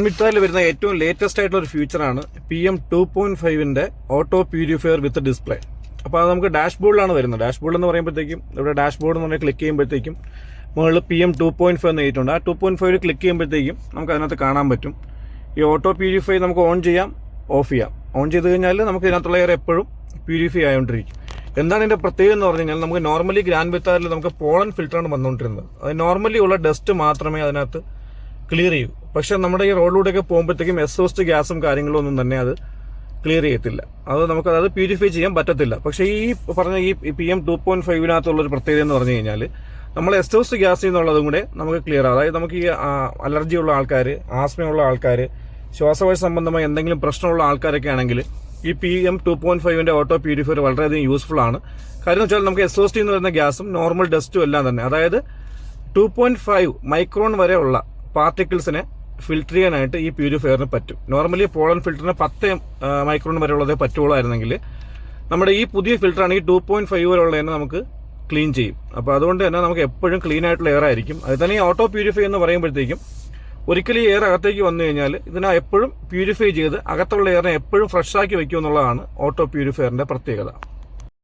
മിത്താലിൽ വരുന്ന ഏറ്റവും ലേറ്റസ്റ്റ് ആയിട്ടുള്ള ഒരു ഫീച്ചറാണ് PM 2.5ന്റെ ഓട്ടോ പ്യൂരിഫയർ വിത്ത് ഡിസ്പ്ലേ. അപ്പോൾ അത് നമുക്ക് ഡാഷ്ബോർഡിലാണ് വരുന്നത്. ഡാഷ്ബോർഡ് എന്ന് പറയുമ്പോഴത്തേക്കും ഇവിടെ ഡാഷ്ബോർഡ് എന്ന് പറഞ്ഞാൽ ക്ലിക്ക് ചെയ്യുമ്പോഴത്തേക്കും മുകളിൽ PM 2.5 എന്ന് എഴുതിയിട്ടുണ്ട്. ആ 2.5 ക്ലിക്ക് ചെയ്യുമ്പോഴത്തേക്കും നമുക്ക് അതിനകത്ത് കാണാൻ പറ്റും. ഈ ഓട്ടോ പ്യൂരിഫൈ നമുക്ക് ഓൺ ചെയ്യാം, ഓഫ് ചെയ്യാം. ഓൺ ചെയ്ത് കഴിഞ്ഞാൽ നമുക്ക് ഇതിനകത്തുള്ള എയർ എപ്പോഴും പ്യൂരിഫൈ ആയതുകൊണ്ടിരിക്കും. എന്താണ് ഇതിന്റെ പ്രത്യേകത എന്ന് പറഞ്ഞു കഴിഞ്ഞാൽ, നമുക്ക് നോർമലി ഗ്രാൻഡ് വിത്താറിൽ നമുക്ക് പോളൻ ഫിൽറ്ററാണ് വന്നുകൊണ്ടിരുന്നത്. അത് നോർമലി ഉള്ള ഡസ്റ്റ് മാത്രമേ അതിനകത്ത് ക്ലിയർ ചെയ്യൂ. പക്ഷെ നമ്മുടെ ഈ റോഡിലൂടെയൊക്കെ പോകുമ്പോഴത്തേക്കും എക്സോസ്റ്റ് ഗ്യാസും കാര്യങ്ങളും ഒന്നും തന്നെ അത് ക്ലിയർ ചെയ്യത്തില്ല. അത് നമുക്കത് പ്യൂരിഫൈ ചെയ്യാൻ പറ്റത്തില്ല. പക്ഷേ ഈ പറഞ്ഞ ഈ PM 2.5-നകത്തുള്ളൊരു പ്രത്യേകത എന്ന് പറഞ്ഞു കഴിഞ്ഞാൽ, നമ്മൾ എക്സോസ്റ്റ് ഗ്യാസിൽ നിന്നുള്ളതും കൂടെ നമുക്ക് ക്ലിയർ ആവും. അതായത് നമുക്ക് ഈ അലർജി ഉള്ള ആൾക്കാർ, ആസ്മയുള്ള ആൾക്കാർ, ശ്വാസകോശ സംബന്ധമായ എന്തെങ്കിലും പ്രശ്നമുള്ള ആൾക്കാരൊക്കെ ആണെങ്കിൽ ഈ PM 2.5ന്റെ ഓട്ടോ പ്യൂരിഫയർ വളരെയധികം യൂസ്ഫുൾ ആണ്. കാര്യം വെച്ചാൽ നമുക്ക് എക്സോസ്റ്റിൽ നിന്ന് വരുന്ന ഗ്യാസും നോർമൽ ഡസ്റ്റും എല്ലാം തന്നെ, അതായത് 2.5 മൈക്രോൺ വരെ ഉള്ള പാർട്ടിക്കിൾസിനെ ഫിൽറ്റർ ചെയ്യാനായിട്ട് ഈ പ്യൂരിഫയറിന് പറ്റും. നോർമലി പോളൻ ഫിൽറ്ററിന് 10 മൈക്രോൺ വരെ ഉള്ളതേ പറ്റുള്ളായിരുന്നെങ്കിൽ നമ്മുടെ ഈ പുതിയ ഫിൽറ്ററാണ് ഈ 2.5 വരെ ഉള്ളതിനെ നമുക്ക് ക്ലീൻ ചെയ്യും. അപ്പോൾ അതുകൊണ്ട് തന്നെ നമുക്ക് എപ്പോഴും ക്ലീൻ ആയിട്ടുള്ള എയർ ആയിരിക്കും. അത് തന്നെ ഈ ഓട്ടോ പ്യൂരിഫൈ എന്ന് പറയുമ്പോഴത്തേക്കും ഒരിക്കലും എയർ അകത്തേക്ക് വന്നു കഴിഞ്ഞാൽ ഇതിനെ എപ്പോഴും പ്യൂരിഫൈ ചെയ്ത് അകത്തുള്ള എയറിനെ എപ്പോഴും ഫ്രഷ് ആക്കി വെക്കും എന്നുള്ളതാണ് ഓട്ടോ പ്യൂരിഫയറിന്റെ പ്രത്യേകത.